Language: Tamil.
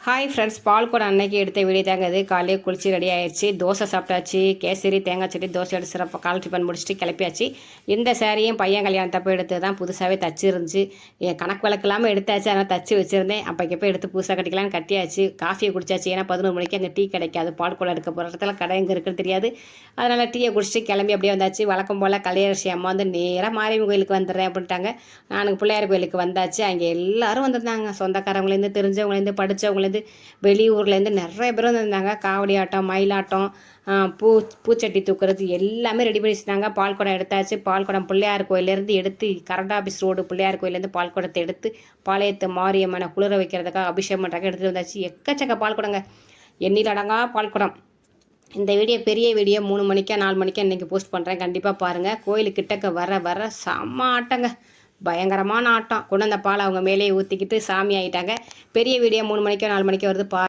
ஹாய் ஃப்ரெண்ட்ஸ், பால்கோடை அன்னைக்கு எடுத்த வீடியோ தாங்க இது. காலையே குளிச்சு ரெடி ஆயிடுச்சு, தோசை சாப்பிட்டாச்சு. கேசரி தேங்காய் சட்னி தோசை எடுத்து சிறப்பாக கால் டிஃபன் முடிச்சுட்டு கிளப்பியாச்சு. இந்த சாரியும் பையன் கல்யாணத்தப்போ எடுத்து தான் புதுசாகவே தச்சு இருந்துச்சு. என் கணக்கு வழக்கு இல்லாமல் எடுத்தாச்சு, அதனால் தச்சு வச்சுருந்தேன். அப்போக்கப்போ எடுத்து புதுசாக கட்டிக்கலாம்னு கட்டியாச்சு. காஃபியை குடிச்சாச்சு, ஏன்னா 11 மணிக்கு அங்கே டீ கிடைக்காது. பால்கோடை எடுக்க போகிற இடத்துல கடை எங்கே இருக்குன்னு தெரியாது. அதனால் டீயை குடிச்சிட்டு கிளம்பி அப்படியே வந்தாச்சு. வழக்கம் போல் கல்யாணி அம்மா வந்து நேராக மாரியம்மன் கோயிலுக்கு வந்துடுறேன் அப்படின்ட்டாங்க. நானுக்கு பிள்ளையார் கோயிலுக்கு வந்தாச்சு. அங்கே எல்லோரும் வந்திருந்தாங்க, சொந்தக்காரவங்களேருந்து தெரிஞ்சவங்களேருந்து படித்தவங்களேருந்து வெளியூர்லேருந்து நிறைய பேர் வந்திருந்தாங்க. காவடி ஆட்டம், மயிலாட்டம், பூச்சட்டி தூக்குறது எல்லாமே ரெடி பண்ணி வச்சுருந்தாங்க. பால்குடம் எடுத்தாச்சு. பால்குடம் பிள்ளையார் கோயிலேருந்து எடுத்து கரண்ட் ஆஃபீஸ் ரோடு பிள்ளையார் கோயிலேருந்து பால்குடத்தை எடுத்து பாளையத்து மாரியம்மனை குளிர வைக்கிறதுக்காக அபிஷேகம் பண்ணுறாங்க எடுத்துகிட்டு வந்தாச்சு. எக்கச்சக்க பால்குடங்க, எண்ணில் அடங்கா பால்குடம். இந்த வீடியோ பெரிய வீடியோ 3 மணிக்கா 4 மணிக்கா இன்றைக்கி போஸ்ட் பண்ணுறேன், கண்டிப்பாக பாருங்கள். கோயிலுக்கிட்டக்க வர செம்ம ஆட்டங்க, பயங்கரமான ஆட்டம். கொண்டு வந்த பால் அவங்க மேலேயே ஊற்றிக்கிட்டு சாமி ஆகிட்டாங்க. பெரிய வீடியோ 3 மணிக்கோ 4 மணிக்கோ வருது.